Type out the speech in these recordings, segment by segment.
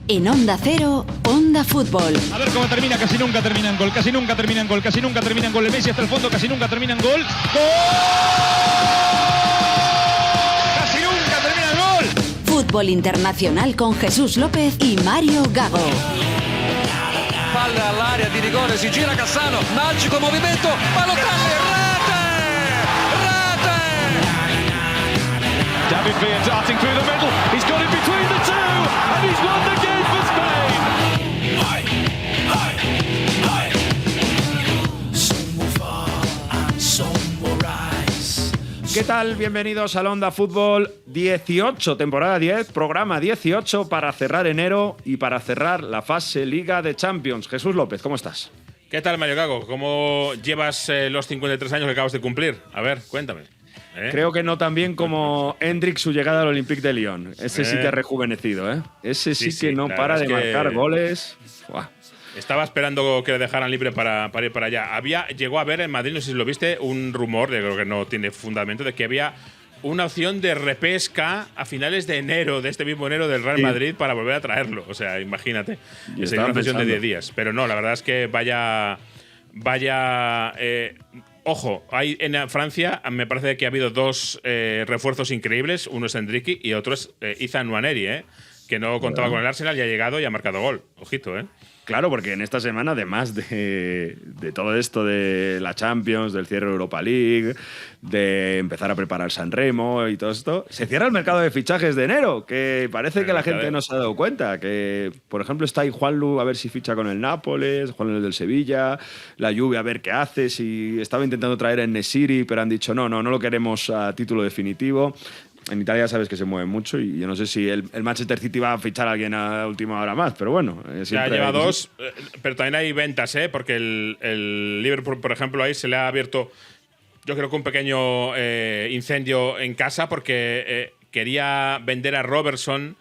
En Onda Cero, Onda Fútbol. A ver cómo termina, casi nunca terminan gol, casi nunca terminan gol, casi nunca terminan gol. El Messi hasta el fondo, casi nunca terminan gol. ¡Gol! ¡Casi nunca terminan gol! Fútbol Internacional con Jesús López y Mario Gago. Palla all'area di rigore, si gira Cassano, magico movimento, Balotelli, rete! David Villa darting through the middle, he's got it between the two, and he's won the game for Spain! ¿Qué tal? Bienvenidos a Onda Fútbol 18, temporada 10, programa 18 para cerrar enero y para cerrar la fase Liga de Champions. Jesús López, ¿cómo estás? ¿Qué tal, Mario Gago? ¿Cómo llevas los 53 años que acabas de cumplir? A ver, cuéntame. Creo que no tan bien como Hendrik su llegada al Olympique de Lyon. Ese sí que ha rejuvenecido, ¿eh? Ese sí que no para de marcar goles. ¡Buah! Estaba esperando que le dejaran libre para ir para allá. Llegó a haber en Madrid, no sé si lo viste, un rumor, creo que no tiene fundamento, de que había una opción de repesca a finales de enero, de este mismo enero del Real Madrid, para volver a traerlo. O sea, imagínate. Sería una sesión de 10 días. Pero no, la verdad es que ojo, hay en Francia me parece que ha habido dos refuerzos increíbles. Uno es Enrique y otro es Izan Nwaneri, que no contaba con el Arsenal y ha llegado y ha marcado gol. Ojito, Claro, porque en esta semana, además de todo esto de la Champions, del cierre de Europa League, de empezar a preparar San Remo y todo esto, se cierra el mercado de fichajes de enero, que parece que la gente no se ha dado cuenta. Que, por ejemplo, está ahí Juanlu a ver si ficha con el Nápoles, Juanlu del Sevilla, la Juve a ver qué hace, si estaba intentando traer a En-Nesyri, pero han dicho no lo queremos a título definitivo. En Italia sabes que se mueve mucho y yo no sé si el Manchester City va a fichar a alguien a última hora más, pero bueno. Ya lleva dos, pero también hay ventas, porque el Liverpool, por ejemplo, ahí se le ha abierto, yo creo que un pequeño incendio en casa porque quería vender a Robertson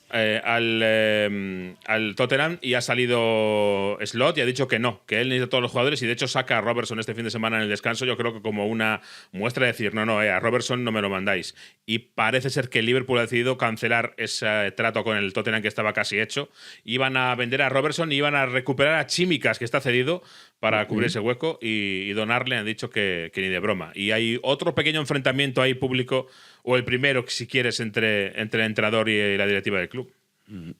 al Tottenham y ha salido Slot y ha dicho que no, que él necesita a todos los jugadores y de hecho saca a Robertson este fin de semana en el descanso, yo creo que como una muestra de decir no, a Robertson no me lo mandáis. Y parece ser que el Liverpool ha decidido cancelar ese trato con el Tottenham que estaba casi hecho. Iban a vender a Robertson y iban a recuperar a Tsimikas, que está cedido, para cubrir ese hueco y donarle. Han dicho que ni de broma. Y hay otro pequeño enfrentamiento ahí público, o el primero, si quieres, entre el entrenador y la directiva del club.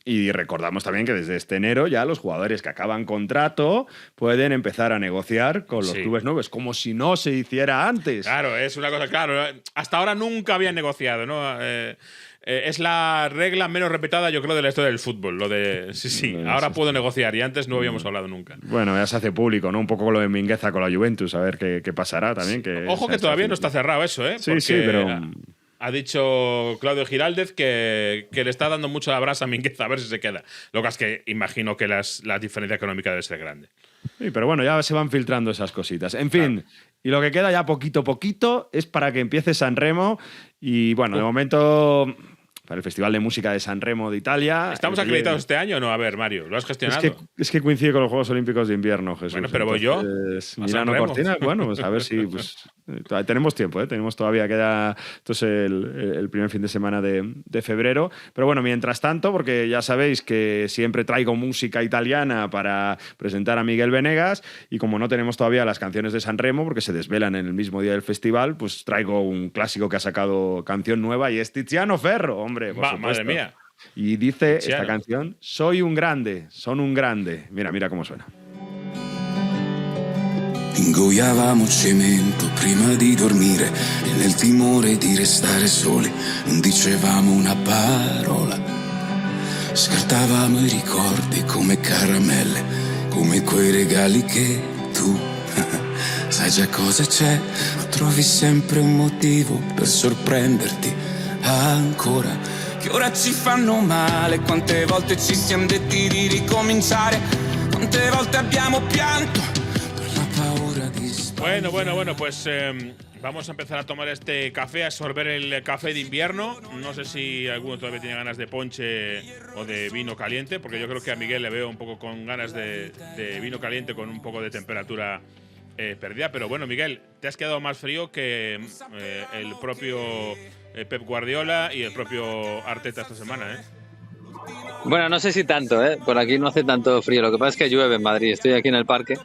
Y recordamos también que desde este enero ya los jugadores que acaban contrato pueden empezar a negociar con los clubes nuevos, como si no se hiciera antes. Claro, es una cosa, claro. Hasta ahora nunca habían negociado, ¿no? Es la regla menos respetada, yo creo, de la historia del fútbol. Lo de ahora puedo negociar y antes no habíamos hablado nunca. Bueno, ya se hace público, ¿no? Un poco lo de Mingueza con la Juventus, a ver qué pasará también. Ojo que todavía no está cerrado eso, ¿eh? Sí, pero ha dicho Claudio Giraldez que le está dando mucho la brasa a Mingueza, a ver si se queda. Lo que es que imagino que la diferencia económica debe ser grande. Sí, pero bueno, ya se van filtrando esas cositas. En fin, y lo que queda ya poquito a poquito es para que empiece San Remo. Y bueno, de momento, para el Festival de Música de San Remo de Italia. ¿Estamos acreditados este año o no? A ver, Mario, ¿lo has gestionado? Es que coincide con los Juegos Olímpicos de Invierno, Jesús. Bueno, pero voy yo. Milano Cortina, bueno, pues a ver si… Pues, tenemos tiempo, tenemos todavía, queda entonces el primer fin de semana de febrero. Pero bueno, mientras tanto, porque ya sabéis que siempre traigo música italiana para presentar a Miguel Venegas, y como no tenemos todavía las canciones de San Remo, porque se desvelan en el mismo día del festival, pues traigo un clásico que ha sacado canción nueva y es Tiziano Ferro, hombre, por supuesto. Madre mía. Y dice esta canción: soy un grande, son un grande. Mira cómo suena. Ingoiavamo cemento prima di dormire e nel timore di restare soli non dicevamo una parola. Scartavamo i ricordi come caramelle, come quei regali che tu sai già cosa c'è, ma trovi sempre un motivo per sorprenderti ancora. Che ora ci fanno male, quante volte ci siamo detti di ricominciare, quante volte abbiamo pianto. Bueno, pues vamos a empezar a tomar este café, a sorber el café de invierno. No sé si alguno todavía tiene ganas de ponche o de vino caliente, porque yo creo que a Miguel le veo un poco con ganas de vino caliente con un poco de temperatura perdida. Pero bueno, Miguel, te has quedado más frío que el propio Pep Guardiola y el propio Arteta esta semana, Bueno, no sé si tanto, ¿eh? Por aquí no hace tanto frío. Lo que pasa es que llueve en Madrid. Estoy aquí en el parque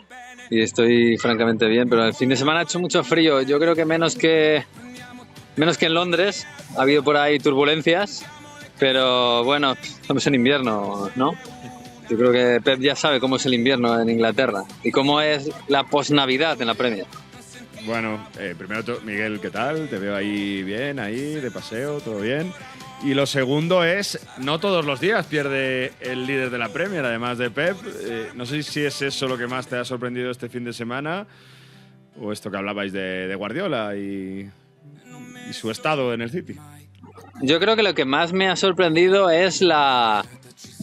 y estoy francamente bien, pero el fin de semana ha hecho mucho frío. Yo creo que menos que en Londres. Ha habido por ahí turbulencias, pero bueno, estamos en invierno, ¿no? Yo creo que Pep ya sabe cómo es el invierno en Inglaterra y cómo es la posnavidad en la Premier. Bueno, primero, Miguel, ¿qué tal? Te veo ahí bien, ahí, de paseo, todo bien. Y lo segundo es, no todos los días pierde el líder de la Premier, además de Pep. No sé si es eso lo que más te ha sorprendido este fin de semana o esto que hablabais de Guardiola y su estado en el City. Yo creo que lo que más me ha sorprendido es la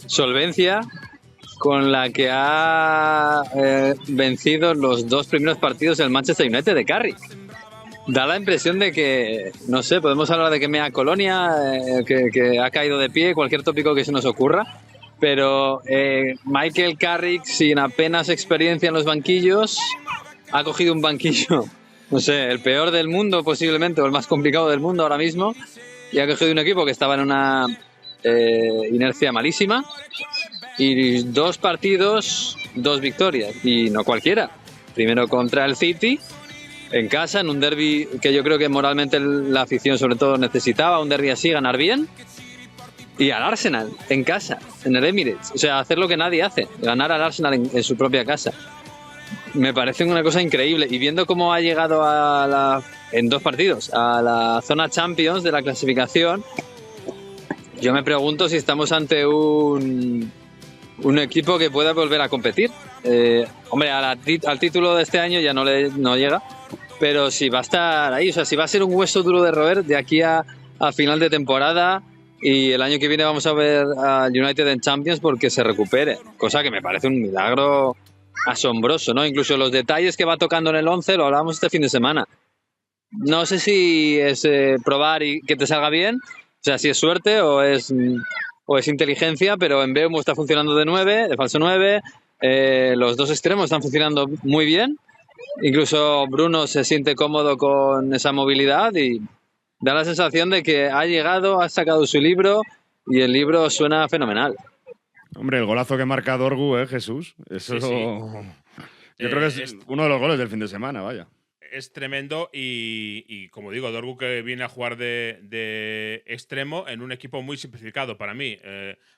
solvencia con la que ha vencido los 2 primeros partidos del Manchester United de Carrick. Da la impresión de que, no sé, podemos hablar de que mea Colonia, que ha caído de pie, cualquier tópico que se nos ocurra, pero Michael Carrick, sin apenas experiencia en los banquillos, ha cogido un banquillo, no sé, el peor del mundo posiblemente, o el más complicado del mundo ahora mismo, y ha cogido un equipo que estaba en una inercia malísima, y 2 partidos, 2 victorias, y no cualquiera. Primero contra el City, en casa, en un derbi que yo creo que moralmente la afición sobre todo necesitaba, un derbi así, ganar bien, y al Arsenal, en casa, en el Emirates. O sea, hacer lo que nadie hace, ganar al Arsenal en su propia casa. Me parece una cosa increíble, y viendo cómo ha llegado en 2 partidos a la zona Champions de la clasificación, yo me pregunto si estamos ante un equipo que pueda volver a competir. Hombre, al título de este año ya no llega, pero si va a estar ahí, o sea, si va a ser un hueso duro de roer de aquí a final de temporada, y el año que viene vamos a ver al United en Champions porque se recupere, cosa que me parece un milagro asombroso, ¿no? Incluso los detalles que va tocando en el 11 lo hablábamos este fin de semana. No sé si es probar y que te salga bien, o sea, si es suerte o es inteligencia, pero en Mbeumo está funcionando de 9, de falso 9, los 2 extremos están funcionando muy bien. Incluso Bruno se siente cómodo con esa movilidad y da la sensación de que ha llegado, ha sacado su libro y el libro suena fenomenal. Hombre, el golazo que marca Dorgu, Jesús. Eso Sí. Yo creo que es uno de los goles del fin de semana, vaya. Es tremendo y como digo, Dorgu que viene a jugar de extremo en un equipo muy simplificado para mí.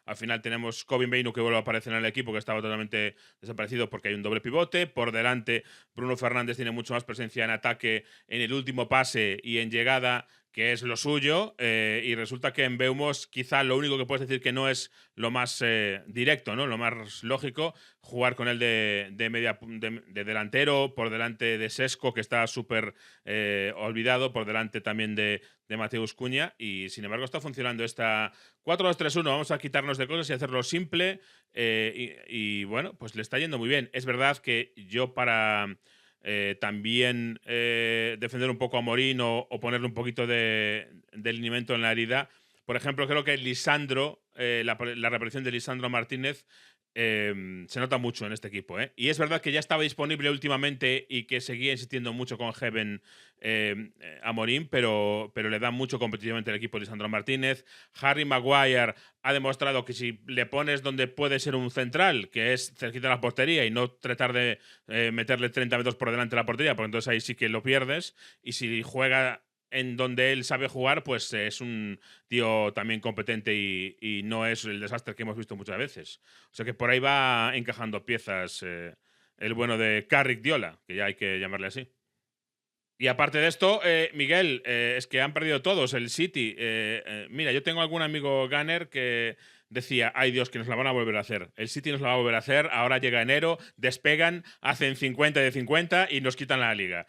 Al final tenemos Kevin Beinu que vuelve a aparecer en el equipo, que estaba totalmente desaparecido porque hay un doble pivote. Por delante, Bruno Fernández tiene mucho más presencia en ataque, en el último pase y en llegada, que es lo suyo, y resulta que en Mbeumo quizá lo único que puedes decir que no es lo más directo, ¿no? Lo más lógico, jugar con él de delantero, por delante de Sesco, que está súper olvidado, por delante también de Mateus Cunha, y sin embargo está funcionando esta 4-2-3-1. Vamos a quitarnos de cosas y hacerlo simple, y bueno, pues le está yendo muy bien. Es verdad que yo para también defender un poco a Morín o ponerle un poquito de linimento en la herida. Por ejemplo, creo que Lisandro, la reaparición de Lisandro Martínez se nota mucho en este equipo. Y es verdad que ya estaba disponible últimamente y que seguía insistiendo mucho con Heaven a Morín, pero le da mucho competitivamente el equipo de Lisandro Martínez. Harry Maguire ha demostrado que si le pones donde puede ser un central, que es cerquita de la portería y no tratar de meterle 30 metros por delante de la portería, porque entonces ahí sí que lo pierdes. Y si juega en donde él sabe jugar, pues es un tío también competente y no es el desastre que hemos visto muchas veces. O sea que por ahí va encajando piezas el bueno de Carrick Diola, que ya hay que llamarle así. Y aparte de esto, Miguel, es que han perdido todos el City. Mira, yo tengo algún amigo gunner que decía, ay Dios, que nos la van a volver a hacer. El City nos la va a volver a hacer, ahora llega enero, despegan, hacen 50 de 50 y nos quitan la liga.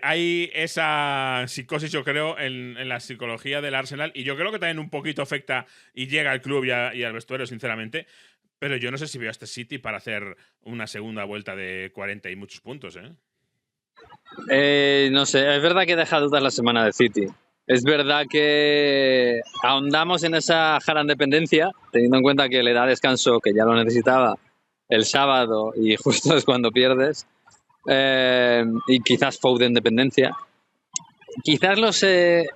Hay esa psicosis, yo creo, en la psicología del Arsenal, y yo creo que también un poquito afecta y llega al club y al vestuario, sinceramente. Pero yo no sé si veo a este City para hacer una segunda vuelta de 40 y muchos puntos, No sé, es verdad que deja dudas la semana de City. Es verdad que ahondamos en esa Haaland dependencia, teniendo en cuenta que le da descanso, que ya lo necesitaba, el sábado, y justo es cuando pierdes. Y quizás Foden dependencia. Quizás se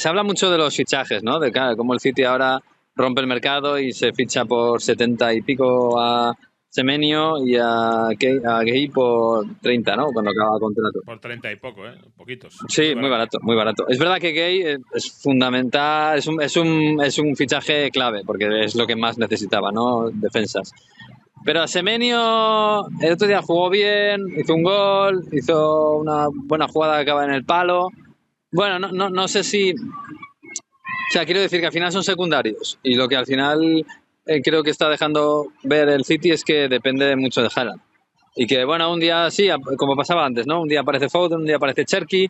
habla mucho de los fichajes, ¿no? De cómo el City ahora rompe el mercado y se ficha por 70 y pico a Semenyo y a Gay por 30, ¿no? Cuando acaba el contrato. Por 30 y poco, poquitos. Sí, muy barato, muy barato. Es verdad que Gay es fundamental, es un fichaje clave, porque es lo que más necesitaba, ¿no? Defensas. Pero a Semenyo el otro día jugó bien, hizo un gol, hizo una buena jugada que acaba en el palo. Bueno, no sé si... O sea, quiero decir que al final son secundarios y lo que al final creo que está dejando ver el City es que depende mucho de Haaland. Y que, bueno, un día sí, como pasaba antes, ¿no? Un día aparece Foden, un día aparece Cherki,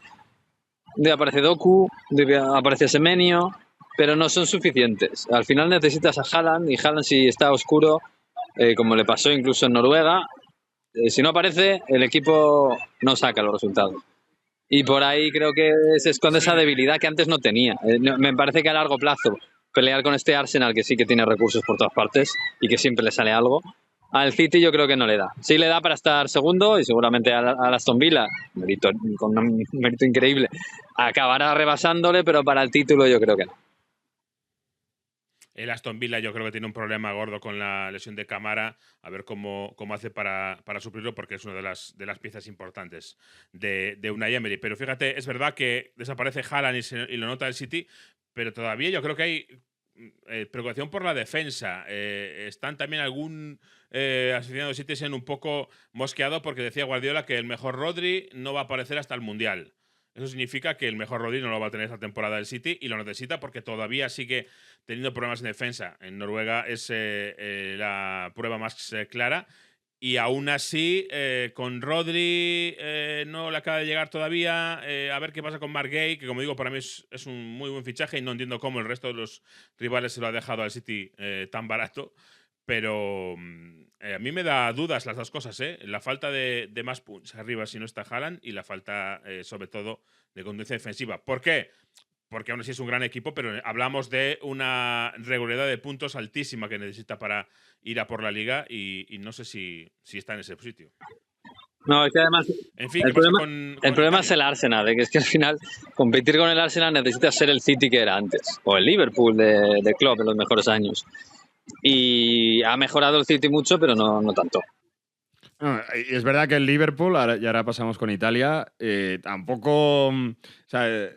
un día aparece Doku, un día aparece Semenyo, pero no son suficientes. Al final necesitas a Haaland y Haaland, si está oscuro, como le pasó incluso en Noruega, si no aparece, el equipo no saca los resultados. Y por ahí creo que se esconde esa debilidad que antes no tenía. Me parece que a largo plazo pelear con este Arsenal, que sí que tiene recursos por todas partes y que siempre le sale algo, al City yo creo que no le da. Sí le da para estar segundo y seguramente a Aston Villa, con un mérito increíble, acabará rebasándole, pero para el título yo creo que no. El Aston Villa yo creo que tiene un problema gordo con la lesión de Camara, a ver cómo hace para suplirlo, porque es una de las piezas importantes de Unai Emery. Pero fíjate, es verdad que desaparece Haaland y lo nota el City, pero todavía yo creo que hay preocupación por la defensa. Están también algún aficionado de City siendo un poco mosqueado porque decía Guardiola que el mejor Rodri no va a aparecer hasta el Mundial. Eso significa que el mejor Rodri no lo va a tener esta temporada el City y lo necesita porque todavía sigue teniendo problemas en defensa. En Noruega es la prueba más clara. Y aún así, con Rodri no le acaba de llegar todavía. A ver qué pasa con Marc Guéhi, que como digo, para mí es un muy buen fichaje y no entiendo cómo el resto de los rivales se lo ha dejado al City tan barato. Pero a mí me da dudas las dos cosas, ¿eh? La falta de más punch arriba si no está Haaland y la falta, sobre todo, de conducción defensiva. ¿Por qué? Porque aún así es un gran equipo, pero hablamos de una regularidad de puntos altísima que necesita para ir a por la Liga y no sé si está en ese sitio. No, es que además En fin, el problema es el Arsenal, que es que al final competir con el Arsenal necesitas ser el City que era antes, o el Liverpool de Klopp en los mejores años. Y ha mejorado el City mucho, pero no tanto. Y es verdad que el Liverpool, y ahora pasamos con Italia, tampoco, o sea,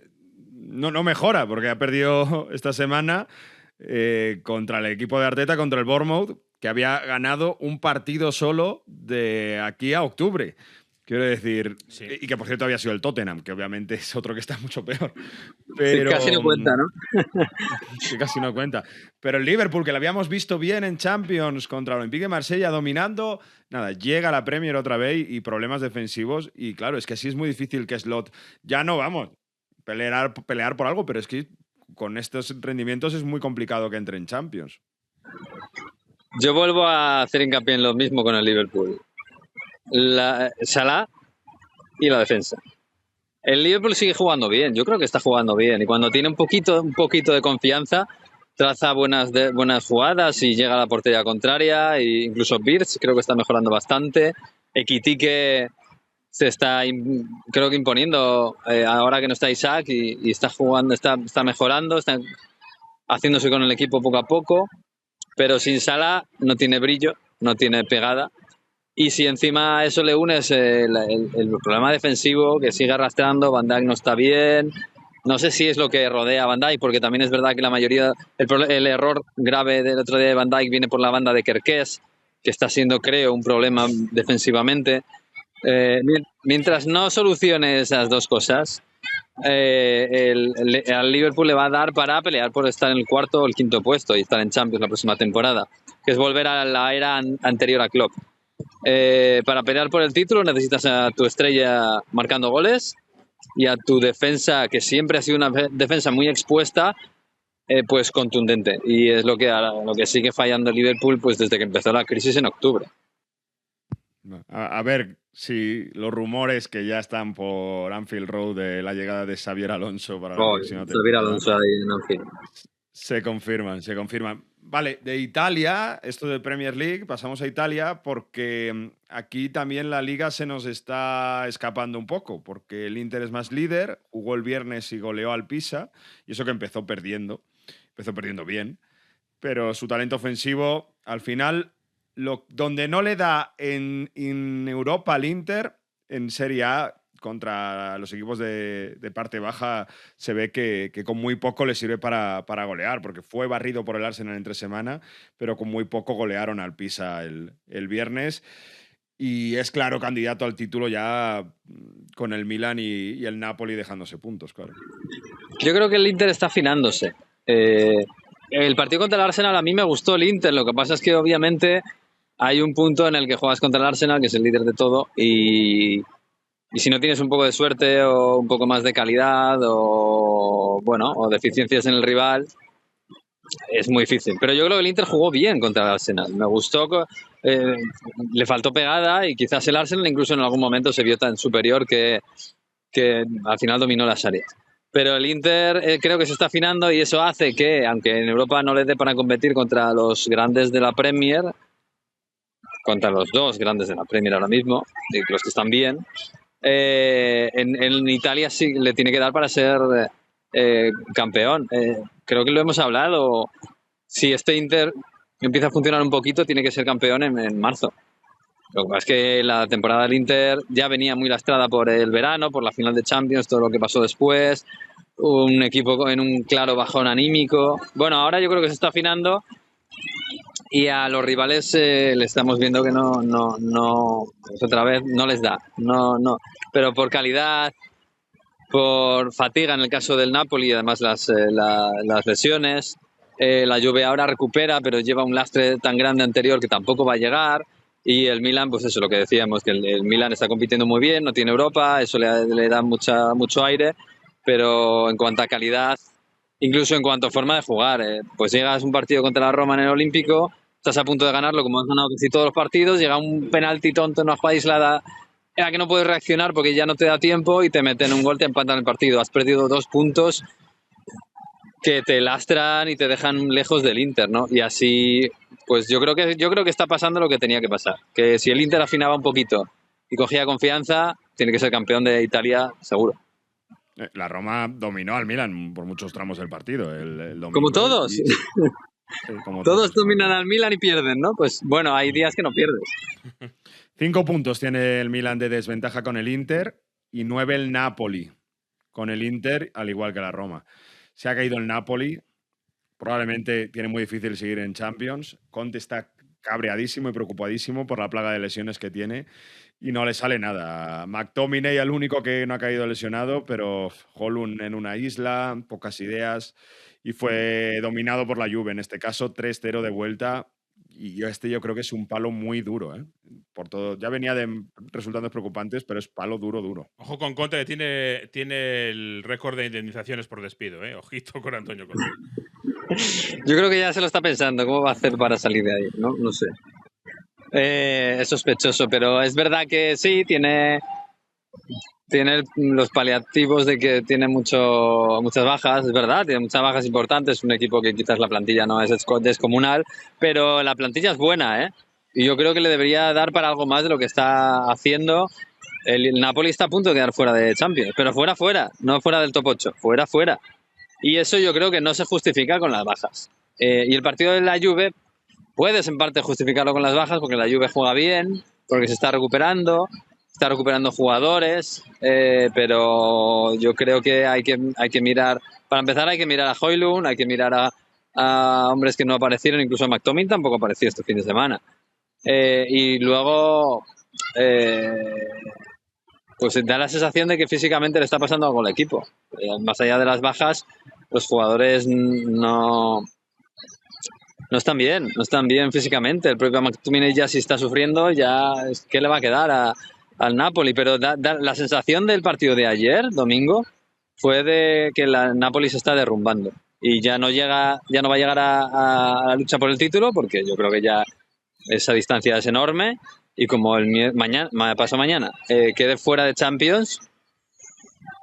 no mejora, porque ha perdido esta semana contra el equipo de Arteta, contra el Bournemouth, que había ganado un partido solo de aquí a octubre. Quiero decir, sí. Y que por cierto había sido el Tottenham, que obviamente es otro que está mucho peor. Pero, sí, casi no cuenta, ¿no? Sí, casi no cuenta. Pero el Liverpool, que lo habíamos visto bien en Champions contra el Olympique de Marsella, dominando, nada, llega a la Premier otra vez y problemas defensivos. Y claro, es que así es muy difícil que Slot, ya no vamos, pelear por algo, pero es que con estos rendimientos es muy complicado que entre en Champions. Yo vuelvo a hacer hincapié en lo mismo con el Liverpool. Salah y la defensa. El Liverpool sigue jugando bien, yo creo que está jugando bien y cuando tiene un poquito de confianza traza buenas jugadas y llega a la portería contraria, e incluso Birch creo que está mejorando bastante. Ekitike se está creo que imponiendo ahora que no está Isaac y está jugando, está mejorando, está haciéndose con el equipo poco a poco, pero sin Salah no tiene brillo, no tiene pegada. Y si encima a eso le unes el problema defensivo que sigue arrastrando, Van Dijk no está bien. No sé si es lo que rodea a Van Dijk, porque también es verdad que la mayoría, el error grave del otro día de Van Dijk viene por la banda de Kerkez, que está siendo, creo, un problema defensivamente. Mientras no solucione esas dos cosas, al Liverpool le va a dar para pelear por estar en el cuarto o el quinto puesto y estar en Champions la próxima temporada, que es volver a la era anterior a Klopp. Para pelear por el título necesitas a tu estrella marcando goles y a tu defensa, que siempre ha sido una defensa muy expuesta, pues contundente. Y es lo que sigue fallando el Liverpool pues desde que empezó la crisis en octubre. A ver si los rumores que ya están por Anfield Road de la llegada de Xabier Alonso para la próxima temporada. Xabier Alonso ahí en Anfield. Se confirman. Vale, de Italia, esto de Premier League, pasamos a Italia porque aquí también la Liga se nos está escapando un poco, porque el Inter es más líder, jugó el viernes y goleó al Pisa, y eso que empezó perdiendo bien, pero su talento ofensivo, al final, donde no le da en Europa al Inter, en Serie A, contra los equipos de parte baja, se ve que con muy poco le sirve para golear, porque fue barrido por el Arsenal entre semana, pero con muy poco golearon al Pisa el viernes. Y es claro candidato al título ya con el Milan y el Napoli dejándose puntos, claro. Yo creo que el Inter está afinándose. El partido contra el Arsenal, a mí me gustó el Inter, lo que pasa es que obviamente hay un punto en el que juegas contra el Arsenal, que es el líder de todo, y si no tienes un poco de suerte o un poco más de calidad o deficiencias en el rival, es muy difícil. Pero yo creo que el Inter jugó bien contra el Arsenal. Me gustó, le faltó pegada y quizás el Arsenal incluso en algún momento se vio tan superior que al final dominó las áreas. Pero el Inter creo que se está afinando y eso hace que, aunque en Europa no le dé para competir contra los grandes de la Premier, contra los dos grandes de la Premier ahora mismo, los que están bien, en Italia sí le tiene que dar para ser campeón. Creo que lo hemos hablado. Si este Inter empieza a funcionar un poquito, tiene que ser campeón en marzo. Lo que pasa es que la temporada del Inter ya venía muy lastrada por el verano, por la final de Champions, todo lo que pasó después, un equipo en un claro bajón anímico. Bueno, ahora yo creo que se está afinando y a los rivales le estamos viendo que no otra vez no les da, no, pero por calidad, por fatiga en el caso del Napoli y además las lesiones, la Juve ahora recupera pero lleva un lastre tan grande anterior que tampoco va a llegar, y el Milan, pues eso, lo que decíamos, que el Milan está compitiendo muy bien, no tiene Europa, eso le da mucho aire, pero en cuanto a calidad, incluso en cuanto a forma de jugar, pues llegas a un partido contra la Roma en el Olímpico, estás a punto de ganarlo como has ganado casi todos los partidos, llega un penalti tonto en una jugada aislada en la que no puedes reaccionar porque ya no te da tiempo y te meten un gol, te empatan el partido. Has perdido 2 puntos que te lastran y te dejan lejos del Inter, ¿no? Y así, pues yo creo que está pasando lo que tenía que pasar. Que si el Inter afinaba un poquito y cogía confianza, tiene que ser campeón de Italia, seguro. La Roma dominó al Milan por muchos tramos del partido. El domingo, como todos. Sí, como todos dominan al Milan y pierden, ¿no? Pues bueno, hay días que no pierdes. 5 puntos tiene el Milan de desventaja con el Inter y 9 el Napoli con el Inter, al igual que la Roma. Se ha caído el Napoli, probablemente tiene muy difícil seguir en Champions. Conte está cabreadísimo y preocupadísimo por la plaga de lesiones que tiene y no le sale nada. McTominay el único que no ha caído lesionado, pero Holund en una isla, pocas ideas, y fue dominado por la Juve, en este caso 3-0 de vuelta. Y yo creo que es un palo muy duro, ¿eh? Por todo. Ya venía de resultados preocupantes, pero es palo duro. Ojo con Conte, que tiene el récord de indemnizaciones por despido, ¿eh? Ojito con Antonio Conte. Yo creo que ya se lo está pensando, ¿cómo va a hacer para salir de ahí? No sé. Es sospechoso, pero es verdad que sí, tiene los paliativos de que tiene muchas bajas, es verdad, tiene muchas bajas importantes, un equipo que quizás la plantilla no es descomunal, pero la plantilla es buena, ¿eh? Y yo creo que le debería dar para algo más de lo que está haciendo. El Napoli está a punto de quedar fuera de Champions, pero fuera, no fuera del top 8, fuera. Y eso yo creo que no se justifica con las bajas. Y el partido de la Juve puedes en parte justificarlo con las bajas porque la Juve juega bien, porque se está recuperando jugadores, pero yo creo que hay que mirar, para empezar hay que mirar a Højlund, hay que mirar a hombres que no aparecieron, incluso McTominay tampoco apareció este fin de semana. Y luego pues da la sensación de que físicamente le está pasando algo al equipo. Más allá de las bajas, los jugadores no están bien físicamente. El propio McTominay ya si está sufriendo, ya ¿qué le va a quedar al Napoli? Pero la sensación del partido de ayer, domingo, fue de que la Napoli se está derrumbando y ya no va a llegar a la lucha por el título, porque yo creo que ya esa distancia es enorme, y como pasado mañana quede fuera de Champions,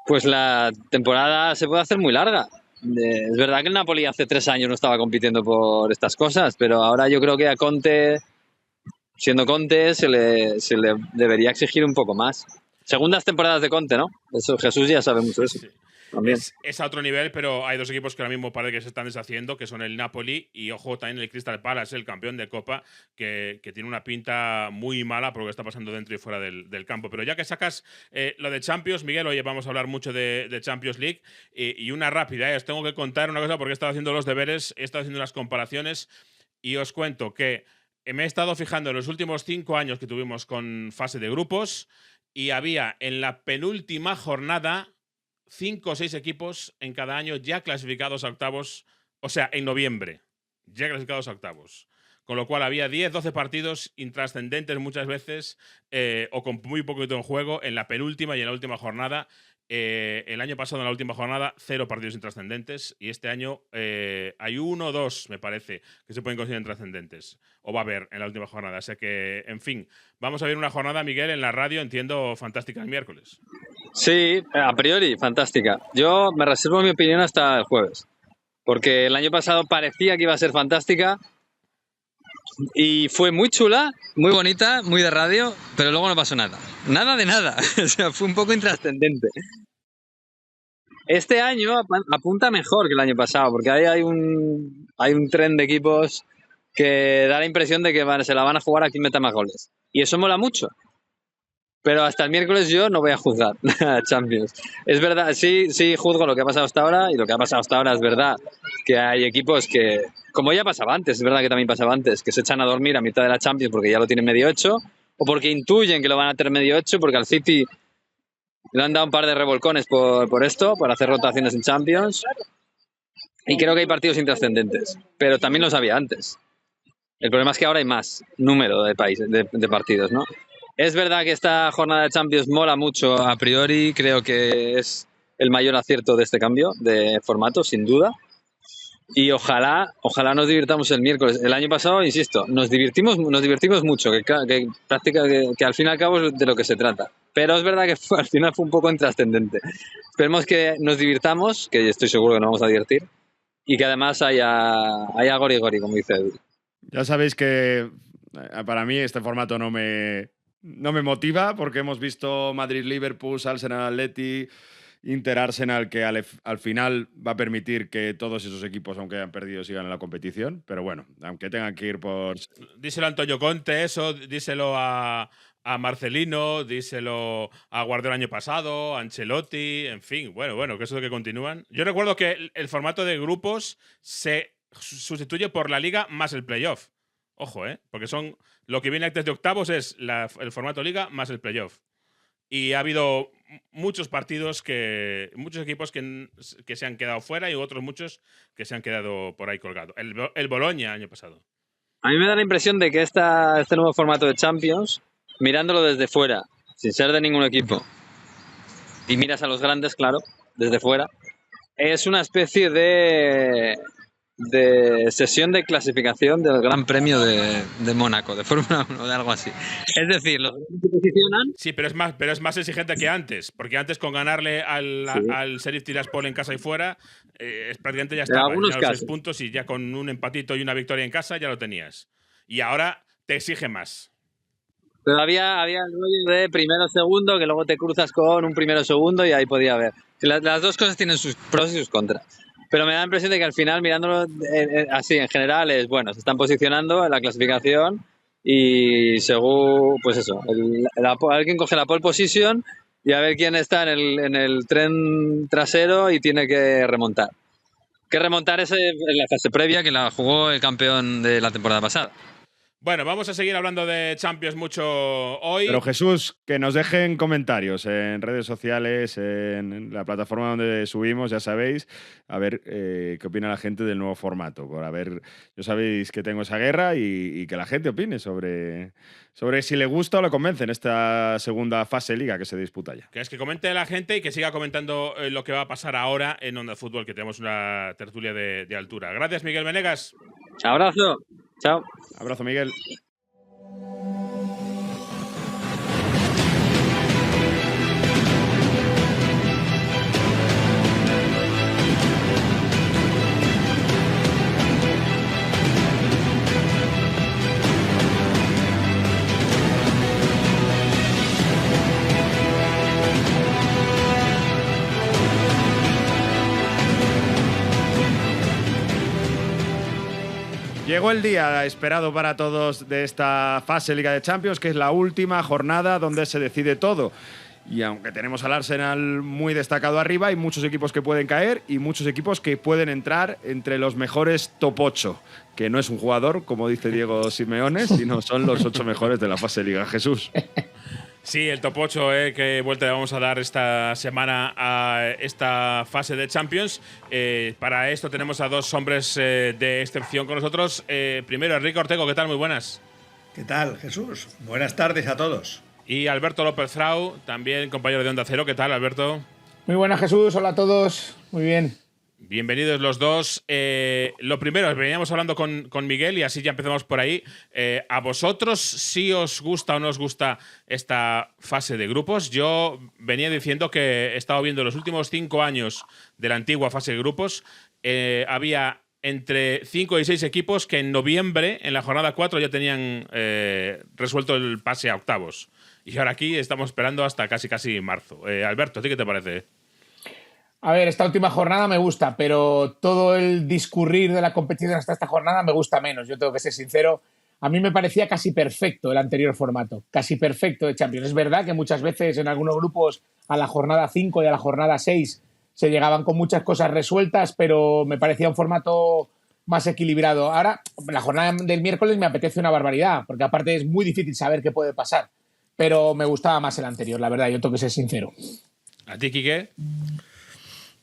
pues la temporada se puede hacer muy larga. Es verdad que el Napoli hace 3 años no estaba compitiendo por estas cosas, pero ahora yo creo que a Conte, siendo Conte, se le debería exigir un poco más. Segundas temporadas de Conte, ¿no? Eso, Jesús ya sabe mucho de eso. Sí. también. Es a otro nivel, pero hay dos equipos que ahora mismo parece que se están deshaciendo, que son el Napoli y, ojo, también el Crystal Palace, el campeón de Copa, que tiene una pinta muy mala por lo que está pasando dentro y fuera del campo. Pero ya que sacas lo de Champions, Miguel, oye, vamos a hablar mucho de Champions League y una rápida. Os tengo que contar una cosa porque he estado haciendo los deberes, he estado haciendo las comparaciones y os cuento que me he estado fijando en los últimos 5 años que tuvimos con fase de grupos y había en la penúltima jornada 5 o 6 equipos en cada año ya clasificados a octavos, o sea, en noviembre, ya clasificados a octavos. Con lo cual había 10, 12 partidos intrascendentes muchas veces o con muy poquito en juego en la penúltima y en la última jornada. El año pasado, en la última jornada, 0 partidos intrascendentes y este año hay 1 o 2, me parece, que se pueden considerar intrascendentes. O va a haber en la última jornada. Así que, en fin, vamos a ver una jornada, Miguel, en la radio, entiendo, fantástica el miércoles. Sí, a priori, fantástica. Yo me reservo mi opinión hasta el jueves, porque el año pasado parecía que iba a ser fantástica y fue muy chula, muy bonita, muy de radio, pero luego no pasó nada. Nada de nada. O sea, fue un poco intrascendente. Este año apunta mejor que el año pasado, porque ahí hay un tren de equipos que da la impresión de que se la van a jugar a quien meta más goles. Y eso mola mucho. Pero hasta el miércoles yo no voy a juzgar a Champions. Es verdad, sí juzgo lo que ha pasado hasta ahora, y lo que ha pasado hasta ahora es verdad que hay equipos que, como ya pasaba antes, es verdad que también pasaba antes, que se echan a dormir a mitad de la Champions porque ya lo tienen medio hecho, o porque intuyen que lo van a tener medio hecho, porque al City le han dado un par de revolcones por esto, por hacer rotaciones en Champions. Y creo que hay partidos intrascendentes, pero también los había antes. El problema es que ahora hay más número de países, de partidos, ¿no? Es verdad que esta jornada de Champions mola mucho a priori, creo que es el mayor acierto de este cambio de formato, sin duda. Y ojalá nos divirtamos el miércoles. El año pasado, insisto, nos divertimos mucho, que al fin y al cabo es de lo que se trata. Pero es verdad que al final fue un poco intrascendente. Esperemos que nos divirtamos, que estoy seguro que nos vamos a divertir, y que además haya gori-gori, como dice Edu. Ya sabéis que para mí este formato no me motiva, porque hemos visto Madrid-Liverpool, Arsenal-Atleti, Inter-Arsenal, que al final va a permitir que todos esos equipos, aunque hayan perdido, sigan en la competición. Pero bueno, aunque tengan que ir por... Díselo a Antonio Conte, eso, díselo a Marcelino, díselo a Guardiola el año pasado, a Ancelotti, en fin, bueno, que eso es lo que continúan. Yo recuerdo que el formato de grupos se sustituye por la liga más el playoff. Ojo, porque son lo que viene antes de octavos es el formato liga más el playoff. Y ha habido muchos partidos muchos equipos que se han quedado fuera y otros muchos que se han quedado por ahí colgados. El Bologna año pasado. A mí me da la impresión de que este nuevo formato de Champions, mirándolo desde fuera, sin ser de ningún equipo, y miras a los grandes, claro, desde fuera, es una especie de sesión de clasificación del Gran Premio de Mónaco, de Fórmula 1, de algo así. Es decir, los que se posicionan... Sí, pero es más exigente que antes, porque antes con ganarle al Sheriff Tiraspol en casa y fuera, prácticamente ya estaba. Algunos ya casos. 6 puntos y ya con un empatito y una victoria en casa ya lo tenías. Y ahora te exige más. Pero había el rollo de primero-segundo, que luego te cruzas con un primero-segundo y ahí podía haber. Las dos cosas tienen sus pros y sus contras. Pero me da la impresión de que al final, mirándolo así en general, es bueno, se están posicionando en la clasificación y según, pues eso, alguien coge la pole position y a ver quién está en el tren trasero y tiene que remontar. Que remontar es en la fase previa que la jugó el campeón de la temporada pasada. Bueno, vamos a seguir hablando de Champions mucho hoy. Pero Jesús, que nos dejen comentarios en redes sociales, en la plataforma donde subimos, ya sabéis, a ver qué opina la gente del nuevo formato. Yo sabéis que tengo esa guerra y que la gente opine sobre si le gusta o le convence en esta segunda fase liga que se disputa ya. Que es que comente la gente y que siga comentando lo que va a pasar ahora en Onda Fútbol, que tenemos una tertulia de altura. Gracias, Miguel Venegas. Abrazo. Chao. Abrazo, Miguel. Llegó el día esperado para todos de esta fase Liga de Champions, que es la última jornada donde se decide todo. Y aunque tenemos al Arsenal muy destacado arriba, hay muchos equipos que pueden caer y muchos equipos que pueden entrar entre los mejores top 8, que no es un jugador, como dice Diego Simeone, sino son los 8 mejores de la fase Liga. Jesús. Sí, el top 8 que vuelta le vamos a dar esta semana a esta fase de Champions. Para esto tenemos a dos hombres de excepción con nosotros. Primero, Enrique Ortego, ¿qué tal? Muy buenas. ¿Qué tal, Jesús? Buenas tardes a todos. Y Alberto López Frau, también compañero de Onda Cero. ¿Qué tal, Alberto? Muy buenas, Jesús. Hola a todos. Muy bien. Bienvenidos los dos. Lo primero, veníamos hablando con Miguel y así ya empezamos por ahí. ¿A vosotros sí os gusta o no os gusta esta fase de grupos? Yo venía diciendo que he estado viendo los últimos 5 años de la antigua fase de grupos. Había entre 5 y 6 equipos que en noviembre, en la jornada 4, ya tenían resuelto el pase a octavos. Y ahora aquí estamos esperando hasta casi marzo. Alberto, ¿a ti qué te parece? A ver, esta última jornada me gusta, pero todo el discurrir de la competición hasta esta jornada me gusta menos. Yo tengo que ser sincero. A mí me parecía casi perfecto el anterior formato. Casi perfecto de Champions. Es verdad que muchas veces en algunos grupos a la jornada 5 y a la jornada 6 se llegaban con muchas cosas resueltas, pero me parecía un formato más equilibrado. Ahora, la jornada del miércoles me apetece una barbaridad, porque aparte es muy difícil saber qué puede pasar. Pero me gustaba más el anterior, la verdad, yo tengo que ser sincero. ¿A ti, Quique?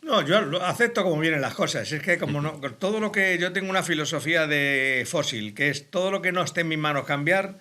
No, yo lo acepto como vienen las cosas. Es que como no, todo lo que yo tengo una filosofía de fósil, que es todo lo que no esté en mis manos cambiar,